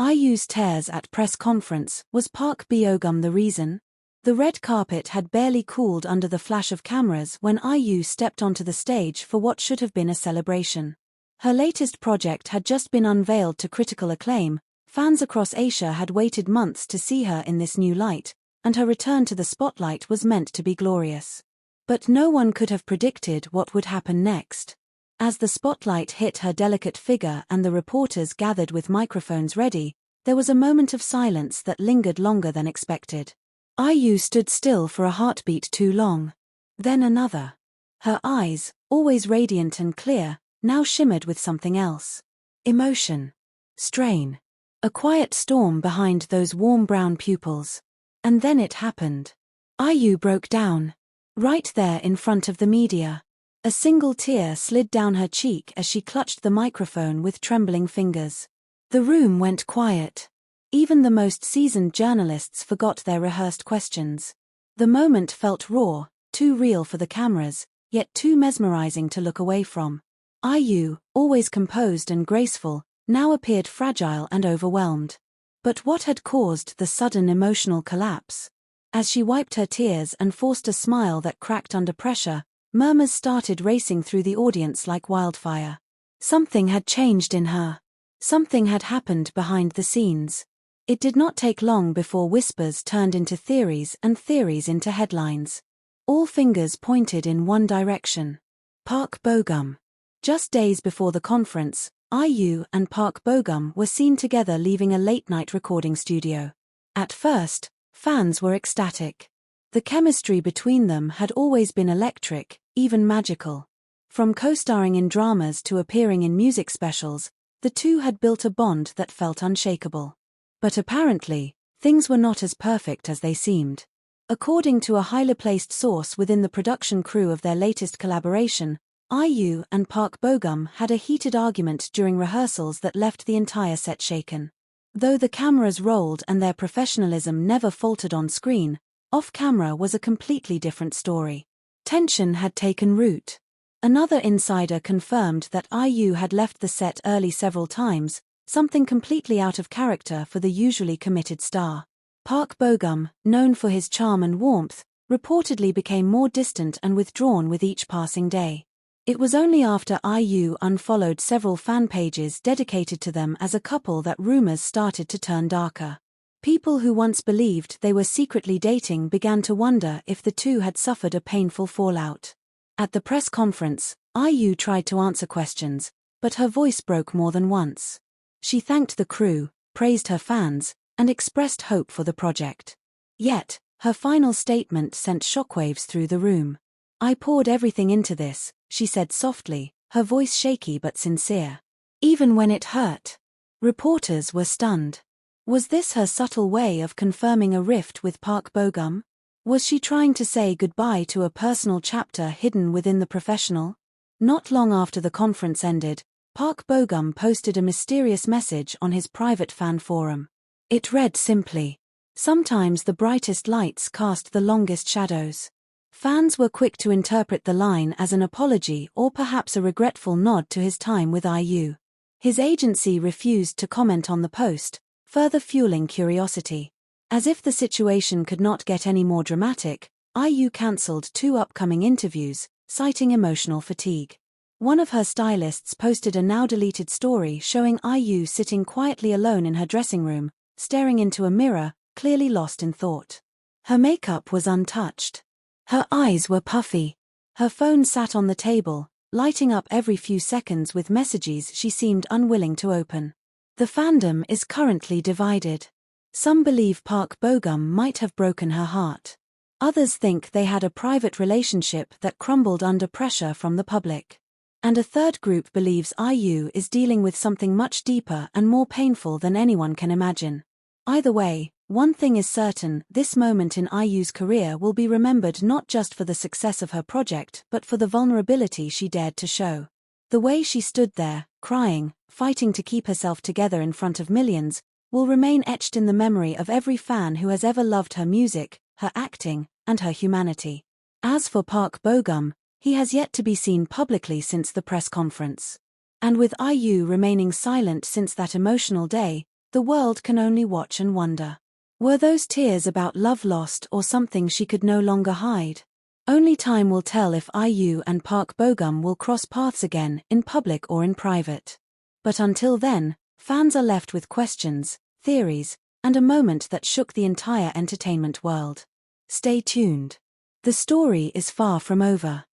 IU's tears at press conference. Was Park Bo-gum the reason? The red carpet had barely cooled under the flash of cameras when IU stepped onto the stage for what should have been a celebration. Her latest project had just been unveiled to critical acclaim. Fans across Asia had waited months to see her in this new light, and her return to the spotlight was meant to be glorious. But no one could have predicted what would happen next. As the spotlight hit her delicate figure and the reporters gathered with microphones ready, there was a moment of silence that lingered longer than expected. IU stood still for a heartbeat too long. Then another. Her eyes, always radiant and clear, now shimmered with something else. Emotion. Strain. A quiet storm behind those warm brown pupils. And then it happened. IU broke down. Right there in front of the media. A single tear slid down her cheek as she clutched the microphone with trembling fingers. The room went quiet. Even the most seasoned journalists forgot their rehearsed questions. The moment felt raw, too real for the cameras, yet too mesmerizing to look away from. IU, always composed and graceful, now appeared fragile and overwhelmed. But what had caused the sudden emotional collapse? As she wiped her tears and forced a smile that cracked under pressure, murmurs started racing through the audience like wildfire. Something had changed in her. Something had happened behind the scenes. It did not take long before whispers turned into theories and theories into headlines. All fingers pointed in one direction. Park Bo-gum. Just days before the conference, IU and Park Bo-gum were seen together leaving a late-night recording studio. At first, fans were ecstatic. The chemistry between them had always been electric, even magical. From co-starring in dramas to appearing in music specials, the two had built a bond that felt unshakable. But apparently, things were not as perfect as they seemed. According to a highly placed source within the production crew of their latest collaboration, IU and Park Bo-gum had a heated argument during rehearsals that left the entire set shaken. Though the cameras rolled and their professionalism never faltered on screen, off-camera was a completely different story. Tension had taken root. Another insider confirmed that IU had left the set early several times, something completely out of character for the usually committed star. Park Bo-gum, known for his charm and warmth, reportedly became more distant and withdrawn with each passing day. It was only after IU unfollowed several fan pages dedicated to them as a couple that rumors started to turn darker. People who once believed they were secretly dating began to wonder if the two had suffered a painful fallout. At the press conference, IU tried to answer questions, but her voice broke more than once. She thanked the crew, praised her fans, and expressed hope for the project. Yet, her final statement sent shockwaves through the room. "I poured everything into this," she said softly, her voice shaky but sincere. Even when it hurt. Reporters were stunned. Was this her subtle way of confirming a rift with Park Bo-gum? Was she trying to say goodbye to a personal chapter hidden within the professional? Not long after the conference ended, Park Bo-gum posted a mysterious message on his private fan forum. It read simply, "Sometimes the brightest lights cast the longest shadows." Fans were quick to interpret the line as an apology or perhaps a regretful nod to his time with IU. His agency refused to comment on the post, further fueling curiosity. As if the situation could not get any more dramatic, IU cancelled 2 upcoming interviews, citing emotional fatigue. One of her stylists posted a now-deleted story showing IU sitting quietly alone in her dressing room, staring into a mirror, clearly lost in thought. Her makeup was untouched. Her eyes were puffy. Her phone sat on the table, lighting up every few seconds with messages she seemed unwilling to open. The fandom is currently divided. Some believe Park Bo-gum might have broken her heart. Others think they had a private relationship that crumbled under pressure from the public. And a third group believes IU is dealing with something much deeper and more painful than anyone can imagine. Either way, one thing is certain: this moment in IU's career will be remembered not just for the success of her project but for the vulnerability she dared to show. The way she stood there, crying, fighting to keep herself together in front of millions, will remain etched in the memory of every fan who has ever loved her music, her acting, and her humanity. As for Park Bo-gum, he has yet to be seen publicly since the press conference. And with IU remaining silent since that emotional day, the world can only watch and wonder. Were those tears about love lost or something she could no longer hide? Only time will tell if IU and Park Bo-gum will cross paths again, in public or in private. But until then, fans are left with questions, theories, and a moment that shook the entire entertainment world. Stay tuned. The story is far from over.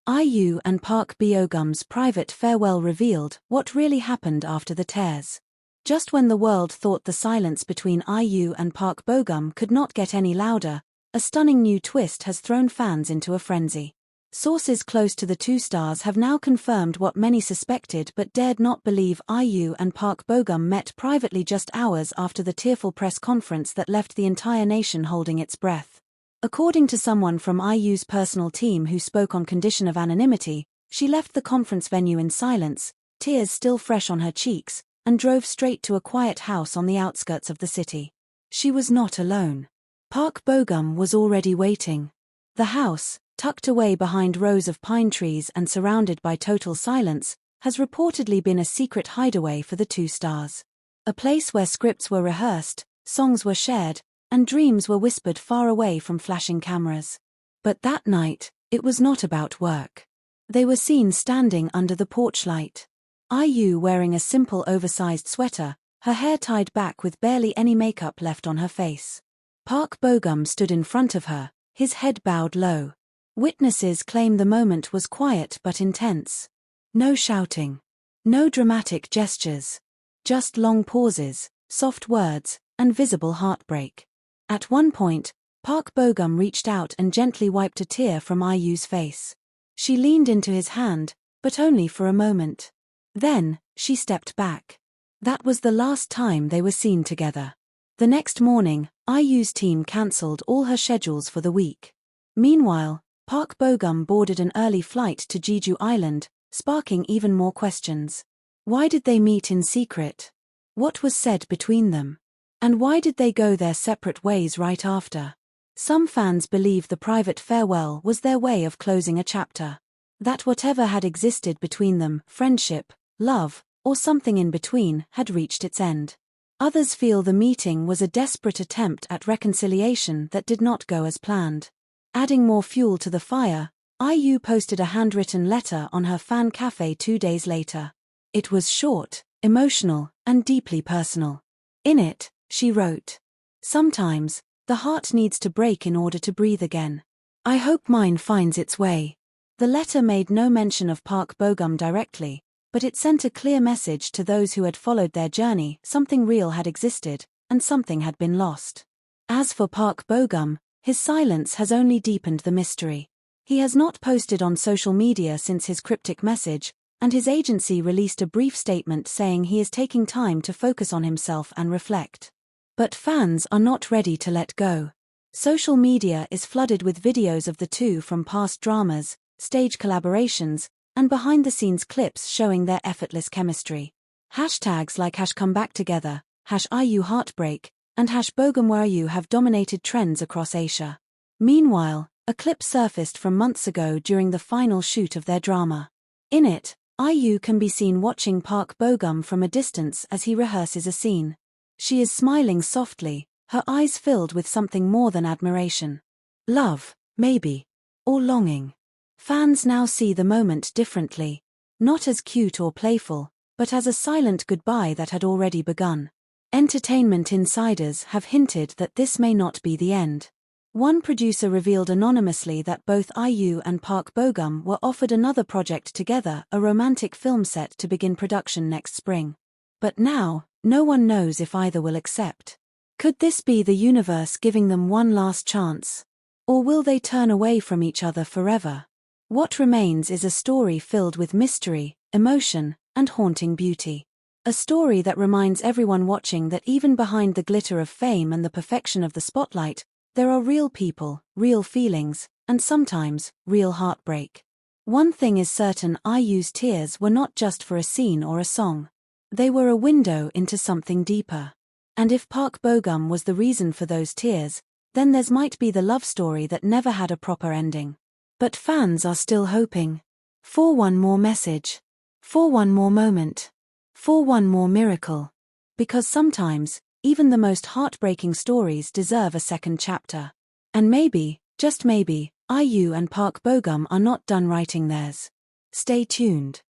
IU and Park Bo-gum's private farewell revealed what really happened after the tears. Just when the world thought the silence between IU and Park Bo-gum could not get any louder, a stunning new twist has thrown fans into a frenzy. Sources close to the two stars have now confirmed what many suspected but dared not believe. IU and Park Bo-gum met privately just hours after the tearful press conference that left the entire nation holding its breath. According to someone from IU's personal team who spoke on condition of anonymity, she left the conference venue in silence, tears still fresh on her cheeks, and drove straight to a quiet house on the outskirts of the city. She was not alone. Park Bo-gum was already waiting. The house, tucked away behind rows of pine trees and surrounded by total silence, has reportedly been a secret hideaway for the two stars. A place where scripts were rehearsed, songs were shared, and dreams were whispered far away from flashing cameras. But that night, it was not about work. They were seen standing under the porch light. IU wearing a simple oversized sweater, her hair tied back with barely any makeup left on her face. Park Bo-gum stood in front of her, his head bowed low. Witnesses claim the moment was quiet but intense. No shouting. No dramatic gestures. Just long pauses, soft words, and visible heartbreak. At one point, Park Bo-gum reached out and gently wiped a tear from IU's face. She leaned into his hand, but only for a moment. Then, she stepped back. That was the last time they were seen together. The next morning, IU's team cancelled all her schedules for the week. Meanwhile, Park Bo-gum boarded an early flight to Jeju Island, sparking even more questions. Why did they meet in secret? What was said between them? And why did they go their separate ways right after? Some fans believe the private farewell was their way of closing a chapter. That whatever had existed between them, friendship, love, or something in between, had reached its end. Others feel the meeting was a desperate attempt at reconciliation that did not go as planned. Adding more fuel to the fire, IU posted a handwritten letter on her fan cafe 2 days later. It was short, emotional, and deeply personal. In it, she wrote, "Sometimes, the heart needs to break in order to breathe again. I hope mine finds its way." The letter made no mention of Park Bo-gum directly, but it sent a clear message to those who had followed their journey: something real had existed, and something had been lost. As for Park Bo-gum, his silence has only deepened the mystery. He has not posted on social media since his cryptic message, and his agency released a brief statement saying he is taking time to focus on himself and reflect. But fans are not ready to let go. Social media is flooded with videos of the two from past dramas, stage collaborations, and behind-the-scenes clips showing their effortless chemistry. Hashtags like #ComeBackTogether, #IUHeartbreak, and #BoGumWaRU have dominated trends across Asia. Meanwhile, a clip surfaced from months ago during the final shoot of their drama. In it, IU can be seen watching Park Bo-gum from a distance as he rehearses a scene. She is smiling softly, her eyes filled with something more than admiration. Love, maybe. Or longing. Fans now see the moment differently. Not as cute or playful, but as a silent goodbye that had already begun. Entertainment insiders have hinted that this may not be the end. One producer revealed anonymously that both IU and Park Bo-gum were offered another project together, a romantic film set to begin production next spring. But now, no one knows if either will accept. Could this be the universe giving them one last chance? Or will they turn away from each other forever? What remains is a story filled with mystery, emotion, and haunting beauty. A story that reminds everyone watching that even behind the glitter of fame and the perfection of the spotlight, there are real people, real feelings, and sometimes, real heartbreak. One thing is certain: IU's tears were not just for a scene or a song. They were a window into something deeper. And if Park Bo-gum was the reason for those tears, then theirs might be the love story that never had a proper ending. But fans are still hoping. For one more message. For one more moment. For one more miracle. Because sometimes, even the most heartbreaking stories deserve a second chapter. And maybe, just maybe, IU and Park Bo-gum are not done writing theirs. Stay tuned.